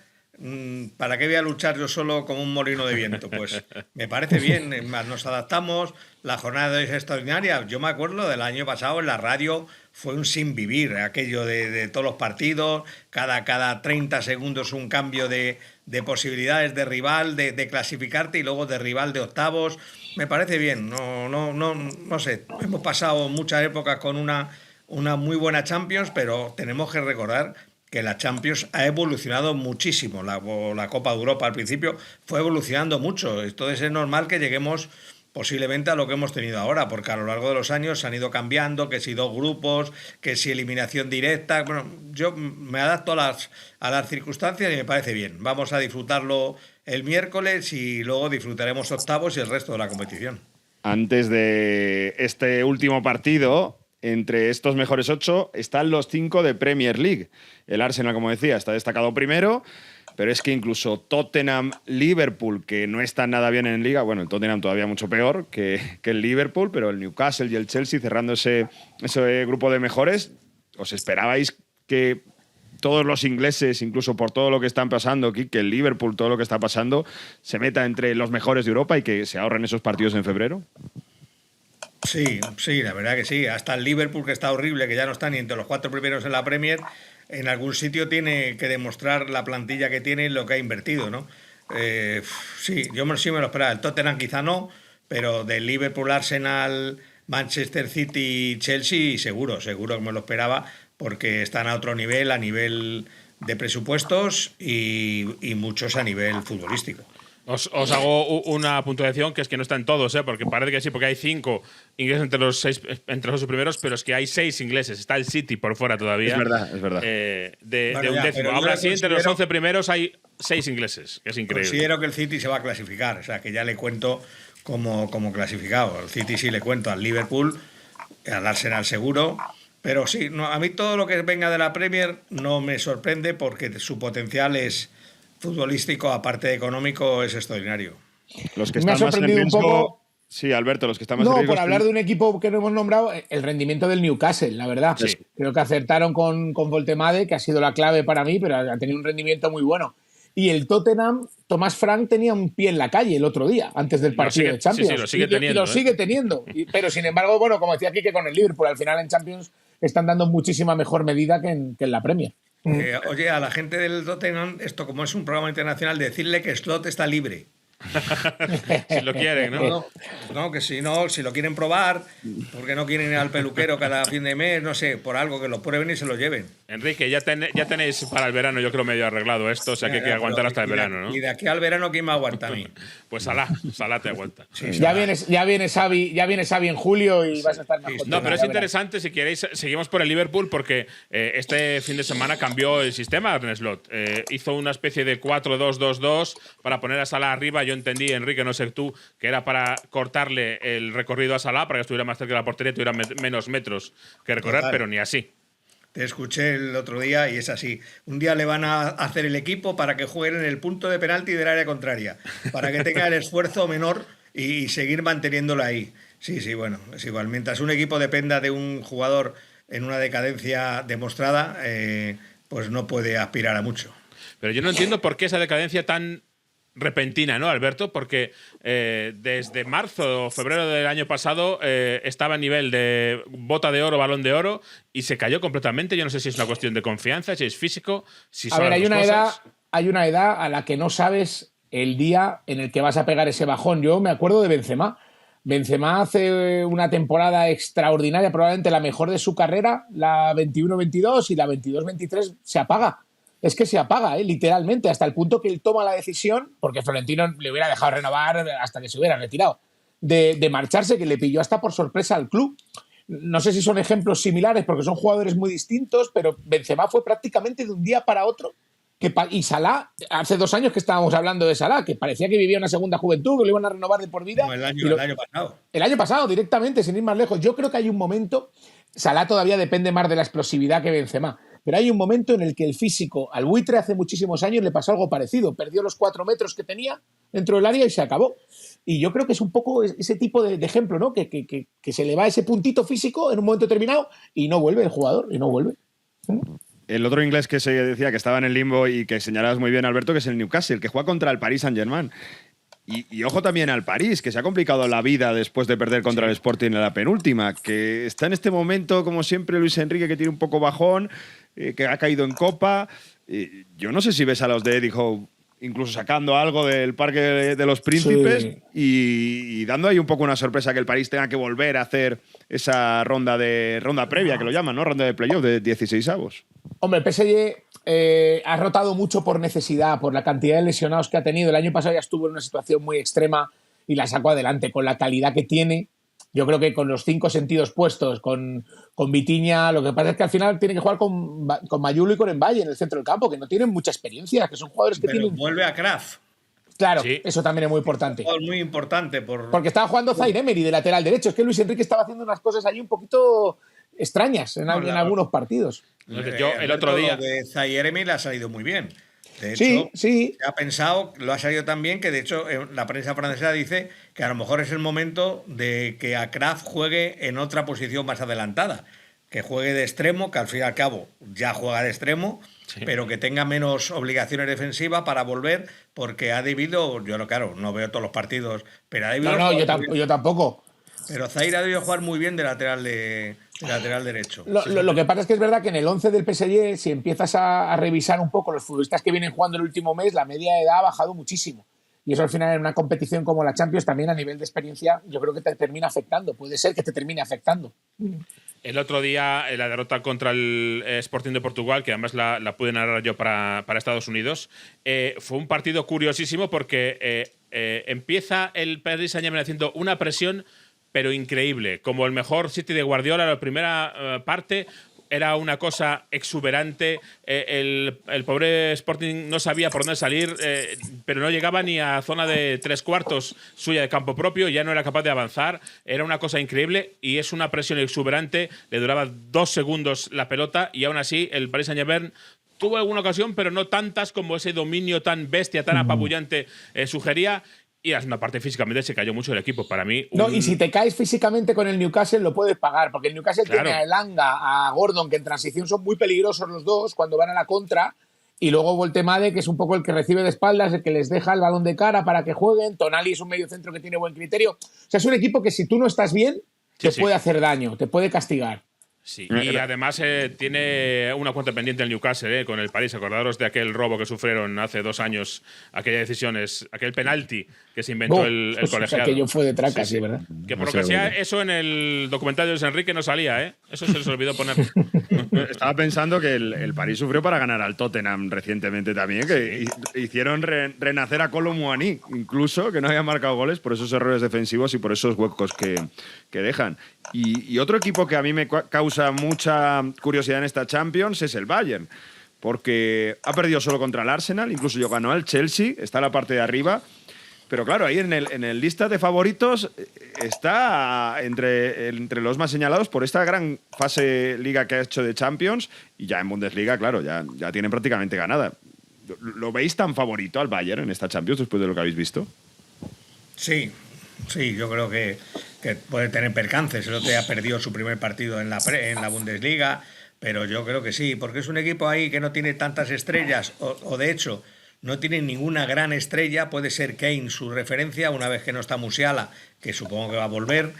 ¿para qué voy a luchar yo solo como un molino de viento? Pues me parece bien, nos adaptamos, la jornada es extraordinaria. Yo me acuerdo del año pasado en la radio fue un sin vivir, aquello de todos los partidos, cada 30 segundos un cambio de posibilidades de rival, de clasificarte y luego de rival de octavos. Me parece bien, no sé, hemos pasado muchas épocas con una muy buena Champions, pero tenemos que recordar que la Champions ha evolucionado muchísimo. La Copa de Europa al principio fue evolucionando mucho, entonces es normal que lleguemos posiblemente a lo que hemos tenido ahora, porque a lo largo de los años se han ido cambiando, que si 2 grupos, que si eliminación directa. Bueno, yo me adapto a las circunstancias y me parece bien. Vamos a disfrutarlo el miércoles y luego disfrutaremos octavos y el resto de la competición. Antes de este último partido, entre estos mejores 8 están los 5 de Premier League. El Arsenal, como decía, está destacado primero, pero es que incluso Tottenham, Liverpool, que no están nada bien en Liga, bueno, el Tottenham todavía mucho peor que el Liverpool, pero el Newcastle y el Chelsea cerrando ese grupo de mejores. ¿Os esperabais que todos los ingleses, incluso por todo lo que están pasando aquí, que el Liverpool, todo lo que está pasando, se meta entre los mejores de Europa y que se ahorren esos partidos en febrero? Sí, la verdad que sí. Hasta el Liverpool, que está horrible, que ya no está ni entre los 4 primeros en la Premier, en algún sitio tiene que demostrar la plantilla que tiene y lo que ha invertido, ¿no? Sí, sí me lo esperaba. El Tottenham quizá no, pero del Liverpool, Arsenal, Manchester City y Chelsea seguro que me lo esperaba, porque están a otro nivel, a nivel de presupuestos y muchos a nivel futbolístico. Os hago una puntuación, que es que no están todos, porque parece que sí, porque hay 5 ingleses entre los 8 primeros, pero es que hay 6 ingleses. Está el City por fuera todavía. Es verdad. De un décimo. Ahora sí, entre los 11 primeros hay 6 ingleses, que es increíble. Considero que el City se va a clasificar, o sea, que ya le cuento como clasificado. Al City sí le cuento, al Liverpool, al Arsenal seguro. Pero sí, a mí todo lo que venga de la Premier no me sorprende, porque su potencial es futbolístico, aparte de económico, es extraordinario. Los que me ha están sorprendido más en riesgo, un poco. Sí, Alberto, los que están más en riesgo. No, por hablar de un equipo que no hemos nombrado, el rendimiento del Newcastle, la verdad. Sí. Creo que acertaron con Voltemade, que ha sido la clave para mí, pero ha tenido un rendimiento muy bueno. Y el Tottenham, Thomas Frank tenía un pie en la calle el otro día, antes del partido de Champions. Sí, lo sigue teniendo. Y lo sigue teniendo. Pero, sin embargo, bueno, como decía aquí, que con el Liverpool, al final en Champions están dando muchísima mejor medida que en la Premier. Oye, a la gente del Tottenham, esto como es un programa internacional, decirle que Slot está libre. Si lo quieren, ¿no? No, que si no, si lo quieren probar, porque no quieren ir al peluquero cada fin de mes, no sé, por algo, que lo prueben y se lo lleven. Enrique, ya tenéis para el verano, yo creo, medio arreglado esto, o sea que hay que aguantar hasta el verano, ¿no? Y de aquí al verano, ¿quién me aguanta a mí? Pues Salah te aguanta. Sí, Ya viene Xavi en julio y vas a estar más contento. No, pero es ya interesante, si queréis, seguimos por el Liverpool porque este fin de semana cambió el sistema Arne Slot. Hizo una especie de 4-2-2-2 para poner a Salah arriba. Yo entendí, Enrique, no sé tú, que era para cortarle el recorrido a Salah para que estuviera más cerca de la portería y tuviera menos metros que recorrer, Total. pero ni así. Te escuché el otro día y es así. Un día le van a hacer el equipo para que jueguen en el punto de penalti del área contraria, para que tenga el esfuerzo menor y seguir manteniéndolo ahí. Sí, bueno, es igual. Mientras un equipo dependa de un jugador en una decadencia demostrada, pues no puede aspirar a mucho. Pero yo no entiendo por qué esa decadencia tan repentina, ¿no, Alberto? Porque desde marzo o febrero del año pasado estaba a nivel de bota de oro, balón de oro, y se cayó completamente. Yo no sé si es una cuestión de confianza, si es físico, si son hay las dos cosas. hay una edad a la que no sabes el día en el que vas a pegar ese bajón. Yo me acuerdo de Benzema. Benzema hace una temporada extraordinaria, probablemente la mejor de su carrera, la 21-22, y la 22-23 se apaga. Es que se apaga, literalmente, hasta el punto que él toma la decisión, porque Florentino le hubiera dejado renovar hasta que se hubiera retirado, de marcharse, que le pilló hasta por sorpresa al club. No sé si son ejemplos similares, porque son jugadores muy distintos, pero Benzema fue prácticamente de un día para otro. Y Salah, hace 2 años que estábamos hablando de Salah, que parecía que vivía una segunda juventud, que lo iban a renovar de por vida. No, el año pasado. El año pasado, directamente, sin ir más lejos. Yo creo que hay un momento, Salah todavía depende más de la explosividad que Benzema, pero hay un momento en el que el físico al buitre hace muchísimos años le pasó algo parecido. Perdió los 4 metros que tenía dentro del área y se acabó. Y yo creo que es un poco ese tipo de ejemplo, ¿no? Que se le va ese puntito físico en un momento determinado y no vuelve el jugador, y no vuelve. El otro inglés que se decía que estaba en el limbo y que señalabas muy bien, Alberto, que es el Newcastle, que juega contra el Paris Saint-Germain. Y ojo también al París, que se ha complicado la vida después de perder contra el Sporting en la penúltima, que está en este momento, como siempre, Luis Enrique, que tiene un poco bajón, que ha caído en Copa. Yo no sé si ves a los de Eddie Howe incluso sacando algo del Parque de los Príncipes, sí, y dando ahí un poco una sorpresa que el París tenga que volver a hacer esa ronda previa, que lo llaman, ¿no? Ronda de playoff de 16avos. Hombre, el PSG ha rotado mucho por necesidad, por la cantidad de lesionados que ha tenido. El año pasado ya estuvo en una situación muy extrema y la sacó adelante. Con la calidad que tiene, yo creo que con los 5 sentidos puestos, con Vitinha, lo que pasa es que al final tiene que jugar con Mayulo y con Mbaye en el centro del campo, que no tienen mucha experiencia, que son jugadores que tienen... vuelve a Kraft. Claro, sí, eso también es muy importante. Es muy importante. Porque estaba jugando Zaire Emery de lateral derecho. Es que Luis Enrique estaba haciendo unas cosas ahí un poquito extrañas en algunos partidos. Yo el otro día... Lo de Zaire Emery le ha salido muy bien. De hecho, sí. Ha pensado, lo ha salido tan bien que de hecho la prensa francesa dice que a lo mejor es el momento de que a Kraft juegue en otra posición más adelantada, que juegue de extremo, que al fin y al cabo ya juega de extremo, sí, pero que tenga menos obligaciones defensivas para volver, porque ha debido, yo claro, no veo todos los partidos, pero ha debido... No, yo tampoco. Pero Zaire ha debido jugar muy bien de lateral derecho. Lo que pasa es que es verdad que en el 11 del PSG, si empiezas a revisar un poco los futbolistas que vienen jugando el último mes, la media de edad ha bajado muchísimo. Y eso al final en una competición como la Champions también a nivel de experiencia yo creo que te termina afectando. Puede ser que te termine afectando. El otro día la derrota contra el Sporting de Portugal, que además la pude narrar yo para Estados Unidos, fue un partido curiosísimo porque empieza el Paris Saint-Germain haciendo una presión pero increíble, como el mejor City de Guardiola. La primera parte era una cosa exuberante, el pobre Sporting no sabía por dónde salir, pero no llegaba ni a zona de 3/4 suya de campo propio, ya no era capaz de avanzar, era una cosa increíble y es una presión exuberante, le duraba 2 segundos la pelota y aún así el Paris Saint-Germain tuvo alguna ocasión, pero no tantas como ese dominio tan bestia, tan apabullante sugería. Y la segunda parte físicamente se cayó mucho el equipo. Para mí. No, y si te caes físicamente con el Newcastle lo puedes pagar, porque el Newcastle tiene a Elanga, a Gordon, que en transición son muy peligrosos los dos cuando van a la contra, y luego Voltemade, que es un poco el que recibe de espaldas, el que les deja el balón de cara para que jueguen. Tonali es un mediocentro que tiene buen criterio. O sea, es un equipo que si tú no estás bien, te puede hacer daño, te puede castigar. Sí, y además tiene una cuenta pendiente el Newcastle con el París. Acordaros de aquel robo que sufrieron hace 2 años, aquella decisión, aquel penalti que se inventó el colegiado. Aquello fue de traca, sí, ¿verdad? Que por lo que sea, eso en el documental de Luis Enrique no salía, ¿eh? Eso se les olvidó poner. Estaba pensando que el París sufrió para ganar al Tottenham recientemente también, que hicieron renacer a Kolo Muani, incluso, que no había marcado goles por esos errores defensivos y por esos huecos que dejan. Y otro equipo que a mí me causa mucha curiosidad en esta Champions es el Bayern, porque ha perdido solo contra el Arsenal, incluso yo ganó al Chelsea, está en la parte de arriba, pero claro, ahí en el lista de favoritos está entre los más señalados por esta gran fase liga que ha hecho de Champions, y ya en Bundesliga, claro, ya tienen prácticamente ganada. ¿Lo veis tan favorito al Bayern en esta Champions después de lo que habéis visto? Sí, yo creo que puede tener percances. El otro día perdió su primer partido en la Bundesliga, pero yo creo que sí, porque es un equipo ahí que no tiene tantas estrellas, o de hecho no tiene ninguna gran estrella. Puede ser Kane su referencia, una vez que no está Musiala, que supongo que va a volver.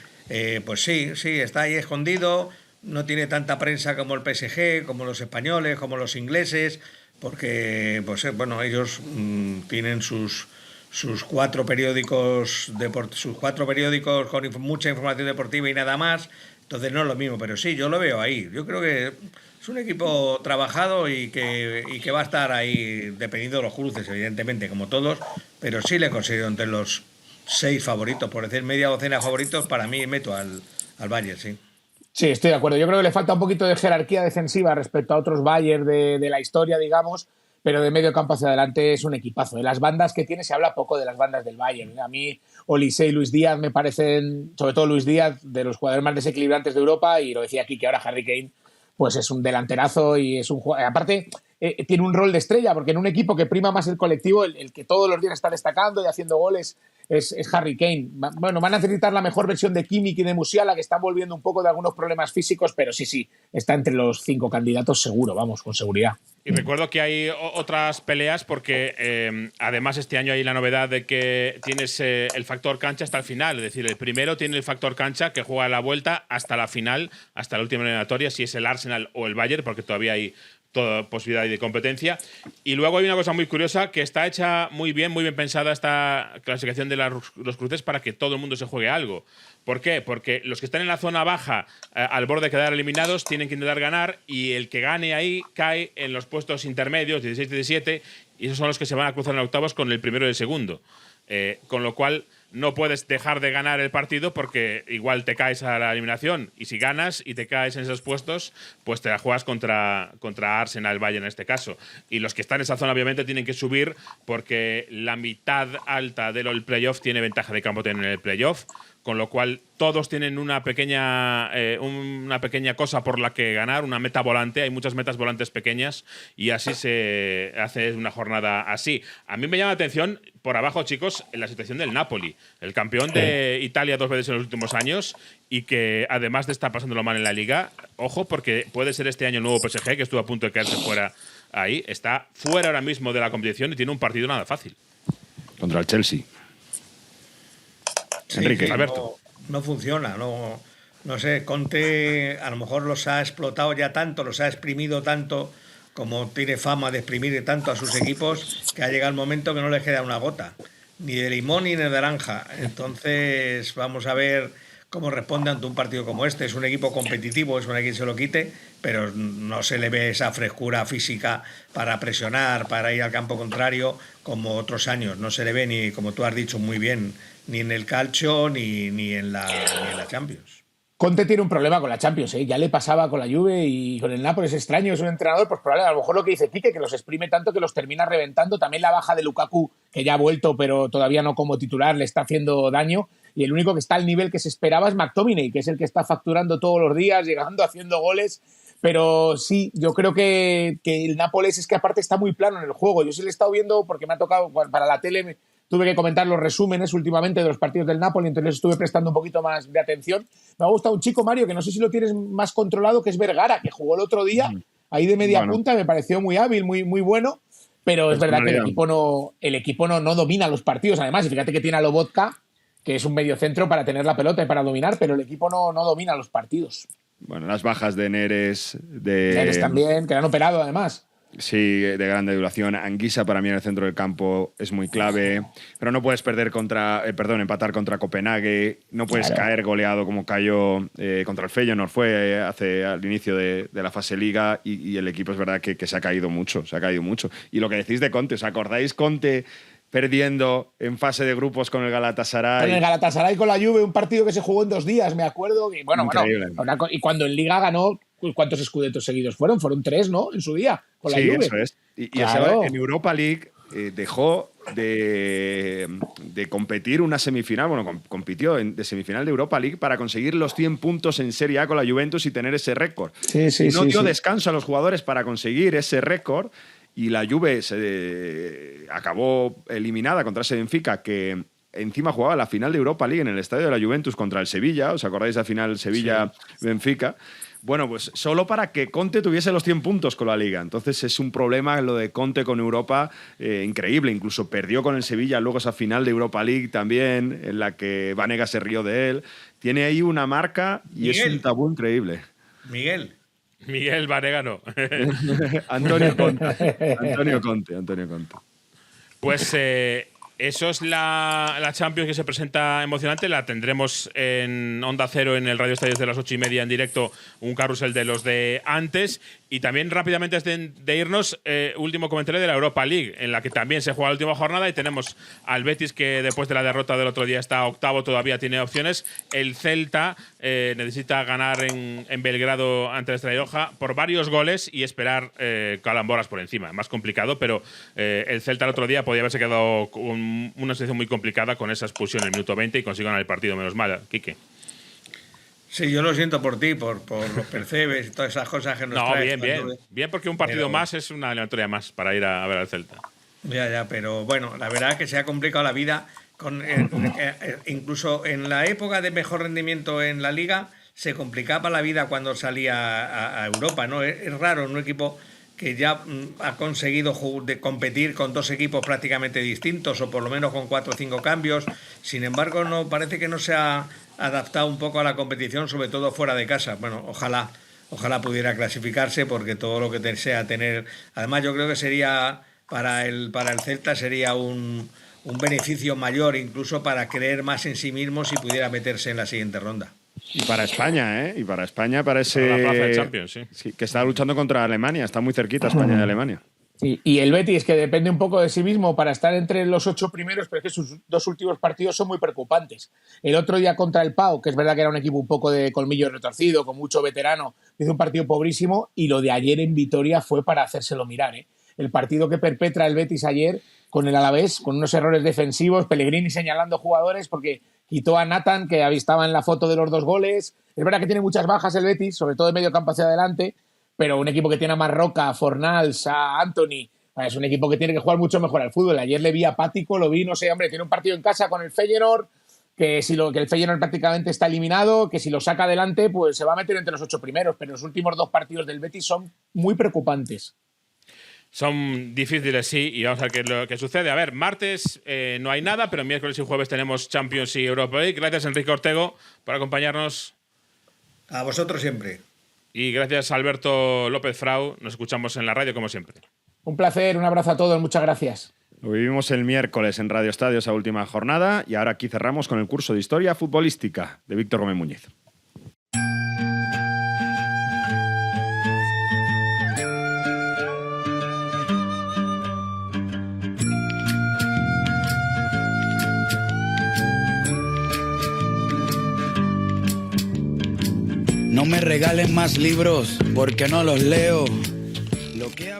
Pues sí, está ahí escondido, no tiene tanta prensa como el PSG, como los españoles, como los ingleses, porque pues bueno, ellos tienen sus 4 periódicos con mucha información deportiva y nada más, entonces no es lo mismo, pero sí, yo lo veo ahí. Yo creo que es un equipo trabajado y que va a estar ahí dependiendo de los cruces, evidentemente, como todos, pero sí le considero entre los 6 favoritos, por decir media docena de favoritos. Para mí meto al Bayern, sí. Sí, estoy de acuerdo. Yo creo que le falta un poquito de jerarquía defensiva respecto a otros Bayern de la historia, digamos, pero de medio campo hacia adelante es un equipazo. De las bandas que tiene se habla poco de las bandas del Bayern. A mí Olise y Luis Díaz me parecen, sobre todo Luis Díaz, de los jugadores más desequilibrantes de Europa, y lo decía aquí que ahora Harry Kane pues es un delanterazo y es un jugador. Aparte, tiene un rol de estrella, porque en un equipo que prima más el colectivo, el que todos los días está destacando y haciendo goles es Harry Kane. Bueno, van a necesitar la mejor versión de Kimmich y de Musiala, que están volviendo un poco de algunos problemas físicos, pero sí, está entre los 5 candidatos seguro, vamos, con seguridad. Y recuerdo que hay otras peleas porque además este año hay la novedad de que tienes el factor cancha hasta el final. Es decir, el primero tiene el factor cancha que juega la vuelta hasta la final, hasta la última eliminatoria, si es el Arsenal o el Bayern, porque todavía hay toda posibilidad de competencia. Y luego hay una cosa muy curiosa, que está hecha muy bien pensada esta clasificación de los cruces para que todo el mundo se juegue algo. ¿Por qué? Porque los que están en la zona baja, al borde de quedar eliminados, tienen que intentar ganar, y el que gane ahí cae en los puestos intermedios, 16-17, y esos son los que se van a cruzar en octavos con el primero y el segundo. Con lo cual no puedes dejar de ganar el partido, porque igual te caes a la eliminación, y si ganas y te caes en esos puestos, pues te la juegas contra Arsenal, Bayern en este caso. Y los que están en esa zona obviamente tienen que subir, porque la mitad alta del playoff tiene ventaja de campo en el playoff, con lo cual todos tienen una pequeña cosa por la que ganar, una meta volante. Hay muchas metas volantes pequeñas, y así se hace una jornada así. A mí me llama la atención por abajo, chicos, en la situación del Napoli, el campeón de Italia 2 veces en los últimos años, y que además de estar pasándolo mal en la Liga, ojo, porque puede ser este año el nuevo PSG, que estuvo a punto de quedarse fuera ahí. Está fuera ahora mismo de la competición y tiene un partido nada fácil. Contra el Chelsea. Sí, Enrique. Alberto. No funciona, no sé, Conte a lo mejor los ha explotado ya tanto, los ha exprimido tanto, como tiene fama de exprimir tanto a sus equipos, que ha llegado el momento que no les queda una gota, ni de limón ni de naranja. Entonces vamos a ver cómo responde ante un partido como este. Es un equipo competitivo, es una quien se lo quite, pero no se le ve esa frescura física para presionar, para ir al campo contrario, como otros años. No se le ve, ni, como tú has dicho muy bien, ni en el Calcio ni en la Champions. Conte tiene un problema con la Champions, ¿eh? Ya le pasaba con la Juve y con el Napoli. Es extraño, es un entrenador, pues probablemente a lo mejor lo que dice Quique, que los exprime tanto que los termina reventando. También la baja de Lukaku, que ya ha vuelto, pero todavía no como titular, le está haciendo daño. Y el único que está al nivel que se esperaba es McTominay, que es el que está facturando todos los días, llegando, haciendo goles. Pero sí, yo creo que el Nápoles es que aparte está muy plano en el juego. Yo sí le he estado viendo porque me ha tocado para la tele. Tuve que comentar los resúmenes últimamente de los partidos del Napoli, entonces les estuve prestando un poquito más de atención. Me ha gustado un chico, Mario, que no sé si lo tienes más controlado, que es Vergara, que jugó el otro día ahí de media punta, me pareció muy hábil, muy bueno, pero es verdad que el equipo no domina los partidos, además, y fíjate que tiene a Lobotka, que es un mediocentro para tener la pelota y para dominar, pero el equipo no domina los partidos. Bueno, las bajas de Neres, Neres también, que le han operado además. Sí, de grande duración. Anguissa para mí en el centro del campo es muy clave, pero no puedes empatar contra Copenhague, no puedes caer goleado como cayó contra el Feyenoord fue al inicio de la fase Liga y el equipo es verdad que se ha caído mucho, Y lo que decís de Conte, ¿os acordáis Conte perdiendo en fase de grupos con el Galatasaray? Con el Galatasaray, con la Juve, un partido que se jugó en 2 días, me acuerdo. Y y cuando en Liga ganó, ¿cuántos escudetos seguidos fueron? Fueron 3, ¿no? En su día, con la Juve. Sí, eso es. Y claro. En Europa League dejó de competir una semifinal, compitió de semifinal de Europa League para conseguir los 100 puntos en Serie A con la Juventus y tener ese récord. No dio descanso a los jugadores para conseguir ese récord. Y la Juve se acabó eliminada contra ese Benfica, que encima jugaba la final de Europa League en el estadio de la Juventus contra el Sevilla. ¿Os acordáis de la final Sevilla-Benfica? Bueno, pues solo para que Conte tuviese los 100 puntos con la Liga. Entonces es un problema lo de Conte con Europa increíble. Incluso perdió con el Sevilla luego esa final de Europa League también, en la que Vanega se rió de él. Tiene ahí una marca y es un tabú increíble. Miguel Vanega no. Antonio Conte. Pues eso es la Champions que se presenta emocionante. La tendremos en Onda Cero en el Radio Estadios de las 8:30 en directo, un carrusel de los de antes. Y también rápidamente antes de irnos, último comentario de la Europa League, en la que también se juega la última jornada y tenemos al Betis que después de la derrota del otro día está octavo, todavía tiene opciones. El Celta necesita ganar en Belgrado ante la Estrella Roja por varios goles y esperar calamboras por encima. Más complicado, pero el Celta el otro día podía haberse quedado con una situación muy complicada con esa expulsión en el minuto 20 y consiguió ganar el partido, menos mal. Quique. Sí, yo lo siento por ti, por los percebes y todas esas cosas que nos traes. Bien, porque un partido más es una eliminatoria más para ir a ver al Celta. Ya, pero bueno, la verdad es que se ha complicado la vida. Incluso en la época de mejor rendimiento en la Liga, se complicaba la vida cuando salía a Europa, ¿no? Es raro un equipo que ya ha conseguido competir con 2 equipos prácticamente distintos, o por lo menos con 4 o 5 cambios. Sin embargo, parece que no se ha adaptado un poco a la competición, sobre todo fuera de casa. Bueno, ojalá pudiera clasificarse, porque todo lo que sea tener... Además, yo creo que sería para el Celta sería un beneficio mayor, incluso para creer más en sí mismo si pudiera meterse en la siguiente ronda. Y para España, Y para España parece para la plaza de Champions, sí, que está luchando contra Alemania. Está muy cerquita España de Alemania. Sí, y el Betis, que depende un poco de sí mismo para estar entre los 8 primeros, pero es que sus 2 últimos partidos son muy preocupantes. El otro día contra el Pau, que es verdad que era un equipo un poco de colmillo retorcido, con mucho veterano, hizo un partido pobrísimo, y lo de ayer en Vitoria fue para hacérselo mirar. El partido que perpetra el Betis ayer con el Alavés, con unos errores defensivos, Pellegrini señalando jugadores porque quitó a Nathan, que estaba en la foto de los 2 goles. Es verdad que tiene muchas bajas el Betis, sobre todo de medio campo hacia adelante, pero un equipo que tiene a Marroca, a Fornals, a Anthony, es un equipo que tiene que jugar mucho mejor al fútbol. Ayer le vi apático, tiene un partido en casa con el Feyenoord, que el Feyenoord prácticamente está eliminado, que si lo saca adelante, pues se va a meter entre los 8 primeros, pero los últimos 2 partidos del Betis son muy preocupantes. Son difíciles, sí, y vamos a ver qué sucede. A ver, martes no hay nada, pero miércoles y jueves tenemos Champions y Europa League. Gracias, Enrique Ortego, por acompañarnos. A vosotros siempre. Y gracias, Alberto López Frau. Nos escuchamos en la radio, como siempre. Un placer, un abrazo a todos, muchas gracias. Lo vivimos el miércoles en Radio Estadio, esa última jornada, y ahora aquí cerramos con el curso de Historia Futbolística de Víctor Gómez Muñiz. No me regalen más libros porque no los leo.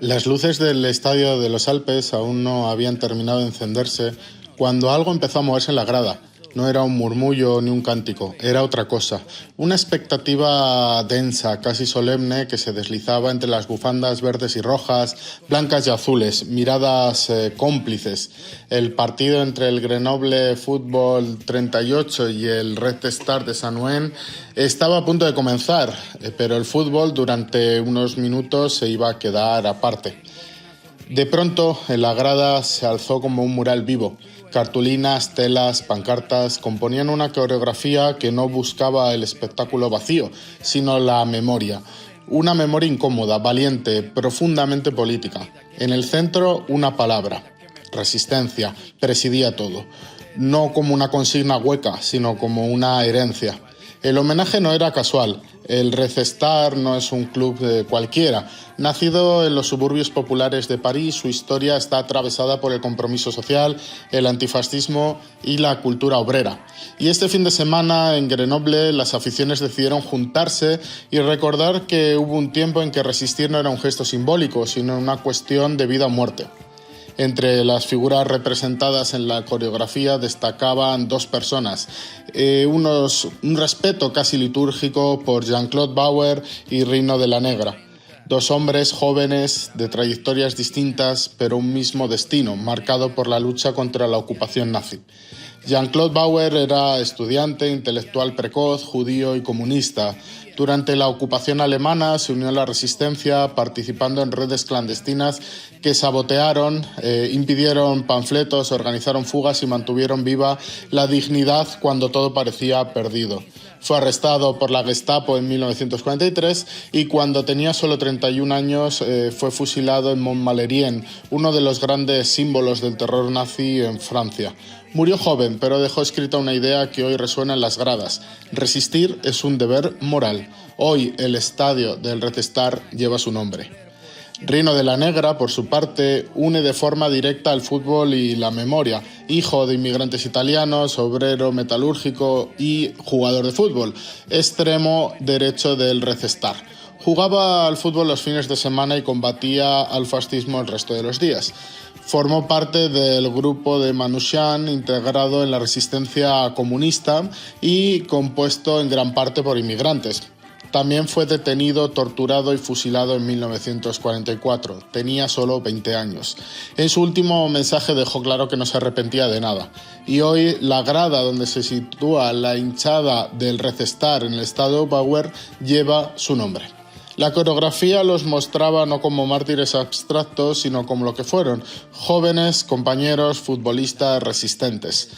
Las luces del Estadio de los Alpes aún no habían terminado de encenderse cuando algo empezó a moverse en la grada. No era un murmullo ni un cántico, era otra cosa. Una expectativa densa, casi solemne, que se deslizaba entre las bufandas verdes y rojas, blancas y azules, miradas cómplices. El partido entre el Grenoble Fútbol 38 y el Red Star de Saint-Ouen estaba a punto de comenzar, pero el fútbol durante unos minutos se iba a quedar aparte. De pronto, en la grada se alzó como un mural vivo. Cartulinas, telas, pancartas componían una coreografía que no buscaba el espectáculo vacío, sino la memoria. Una memoria incómoda, valiente, profundamente política. En el centro, una palabra: resistencia. Presidía todo. No como una consigna hueca, sino como una herencia. El homenaje no era casual. El Recestar no es un club cualquiera. Nacido en los suburbios populares de París, su historia está atravesada por el compromiso social, el antifascismo y la cultura obrera. Y este fin de semana en Grenoble las aficiones decidieron juntarse y recordar que hubo un tiempo en que resistir no era un gesto simbólico, sino una cuestión de vida o muerte. Entre las figuras representadas en la coreografía destacaban dos personas, un respeto casi litúrgico por Jean-Claude Bauer y Rino de la Negra. Dos hombres jóvenes de trayectorias distintas, pero un mismo destino, marcado por la lucha contra la ocupación nazi. Jean-Claude Bauer era estudiante, intelectual precoz, judío y comunista. Durante la ocupación alemana se unió a la resistencia participando en redes clandestinas que sabotearon, impidieron panfletos, organizaron fugas y mantuvieron viva la dignidad cuando todo parecía perdido. Fue arrestado por la Gestapo en 1943 y cuando tenía solo 31 años fue fusilado en Montmalherien, uno de los grandes símbolos del terror nazi en Francia. Murió joven, pero dejó escrita una idea que hoy resuena en las gradas. Resistir es un deber moral. Hoy el estadio del Recestar lleva su nombre. Rino de la Negra, por su parte, une de forma directa el fútbol y la memoria. Hijo de inmigrantes italianos, obrero metalúrgico y jugador de fútbol. Extremo derecho del Recestar. Jugaba al fútbol los fines de semana y combatía al fascismo el resto de los días. Formó parte del grupo de Manouchian, integrado en la resistencia comunista y compuesto en gran parte por inmigrantes. También fue detenido, torturado y fusilado en 1944. Tenía solo 20 años. En su último mensaje dejó claro que no se arrepentía de nada. Y hoy la grada donde se sitúa la hinchada del Recestar en el estadio Bauer lleva su nombre. La coreografía los mostraba no como mártires abstractos, sino como lo que fueron: jóvenes, compañeros, futbolistas, resistentes.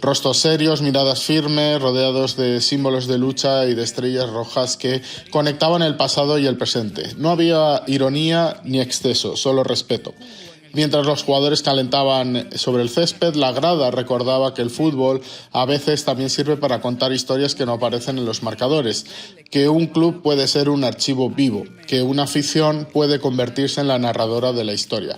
Rostros serios, miradas firmes, rodeados de símbolos de lucha y de estrellas rojas que conectaban el pasado y el presente. No había ironía ni exceso, solo respeto. Mientras los jugadores calentaban sobre el césped, la grada recordaba que el fútbol a veces también sirve para contar historias que no aparecen en los marcadores, que un club puede ser un archivo vivo, que una afición puede convertirse en la narradora de la historia.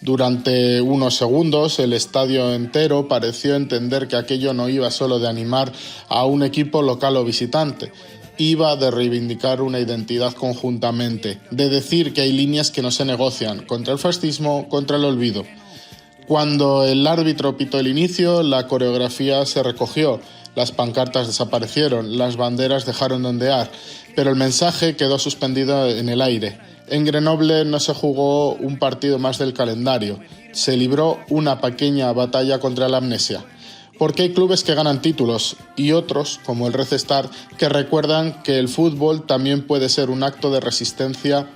Durante unos segundos, el estadio entero pareció entender que aquello no iba solo de animar a un equipo local o visitante, iba de reivindicar una identidad conjuntamente, de decir que hay líneas que no se negocian, contra el fascismo, contra el olvido. Cuando el árbitro pitó el inicio, la coreografía se recogió, las pancartas desaparecieron, las banderas dejaron de ondear, pero el mensaje quedó suspendido en el aire. En Grenoble no se jugó un partido más del calendario, se libró una pequeña batalla contra la amnesia. Porque hay clubes que ganan títulos y otros, como el Recestar, que recuerdan que el fútbol también puede ser un acto de resistencia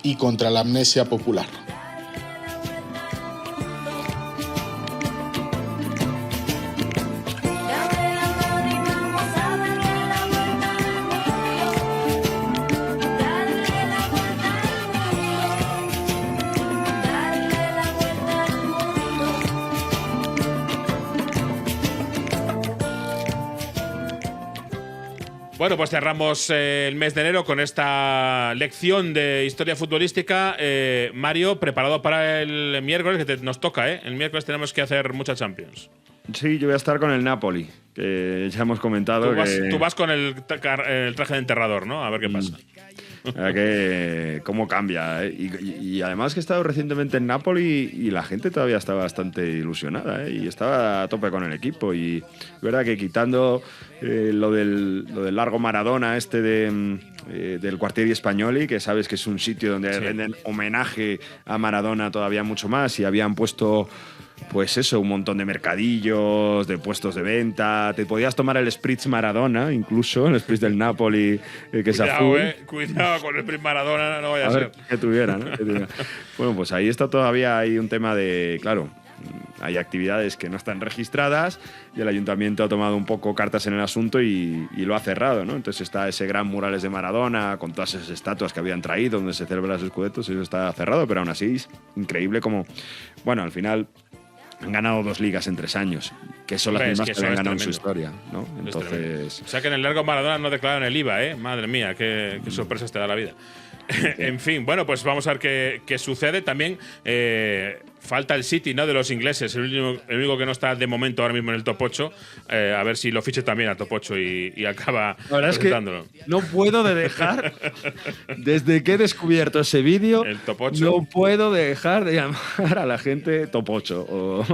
y contra la amnesia popular. Bueno, pues cerramos el mes de enero con esta lección de historia futbolística. Mario, preparado para el miércoles, que nos toca, ¿eh? El miércoles tenemos que hacer mucha Champions. Sí, yo voy a estar con el Napoli, que ya hemos comentado. Tú vas con el traje de enterrador, ¿no? A ver qué pasa. Que cómo cambia, ¿eh? Y además que he estado recientemente en Napoli y la gente todavía está bastante ilusionada, ¿eh? Y estaba a tope con el equipo. Y es verdad que quitando lo del largo Maradona de del Quartieri Spagnoli, que sabes que es un sitio donde renden homenaje a Maradona todavía mucho más, y habían puesto, pues eso, un montón de mercadillos, de puestos de venta. Te podías tomar el Spritz Maradona, incluso, el Spritz del Napoli, que es azul. Cuidado con el Spritz Maradona, no vaya a ver ser. que tuviera, ¿no? Bueno, pues ahí está todavía hay un tema de, claro, hay actividades que no están registradas y el ayuntamiento ha tomado un poco cartas en el asunto y lo ha cerrado, ¿no? Entonces está ese gran murales de Maradona con todas esas estatuas que habían traído donde se celebran los Scudettos, y eso está cerrado, pero aún así es increíble como, bueno, al final han ganado 2 ligas en 3 años, que son las mismas que han ganado en su historia, ¿no? Entonces, o sea que en el largo Maradona no declararon el IVA, ¿eh? Madre mía, qué sorpresas te da la vida. En fin, bueno, pues vamos a ver qué sucede. También falta el City, ¿no?, de los ingleses, el único que no está de momento ahora mismo en el top 8. A ver si lo fiche también a top 8 y acaba presentándolo. Es que no puedo dejar, desde que he descubierto ese vídeo, no puedo dejar de llamar a la gente top 8.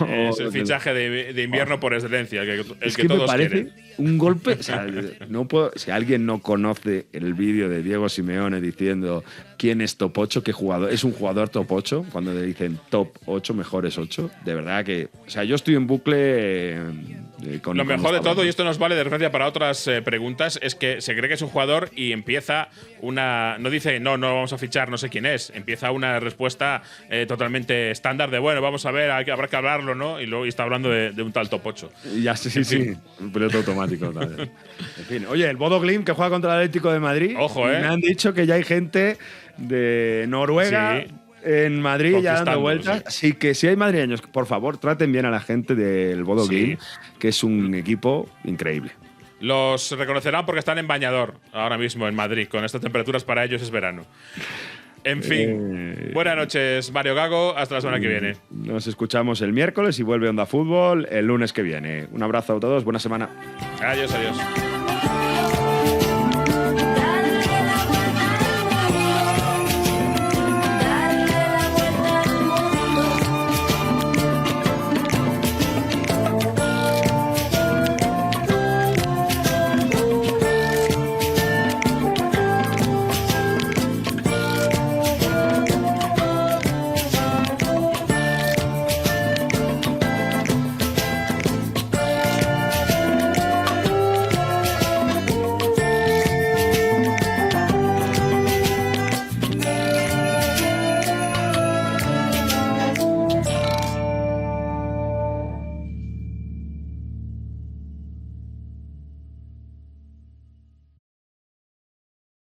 Es el fichaje de invierno por excelencia, el que me todos parece quieren. Un golpe. O sea, no puedo, si alguien no conoce el vídeo de Diego Simeone diciendo quién es top 8, qué jugador es un jugador top 8, cuando le dicen top 8, mejores 8, de verdad que, o sea, yo estoy en bucle con lo mejor de todo, y esto nos vale de referencia para otras preguntas, es que se cree que es un jugador y empieza no dice no vamos a fichar, no sé quién es, empieza una respuesta totalmente estándar de bueno, vamos a ver, habrá que hablarlo, ¿no? Y luego está hablando de un tal top 8. Ya sí, un piloto automático también. En fin, oye, el Bodo Glimt, que juega contra el Atlético de Madrid, ojo, me han dicho que ya hay gente de Noruega en Madrid ya dando vueltas. Así que si hay madrileños, por favor, traten bien a la gente del Bodo Glimt, que es un equipo increíble. Los reconocerán porque están en bañador ahora mismo en Madrid. Con estas temperaturas para ellos es verano. En fin, buenas noches, Mario Gago. Hasta la semana que viene. Nos escuchamos el miércoles y vuelve Onda Fútbol el lunes que viene. Un abrazo a todos, buena semana. Adiós.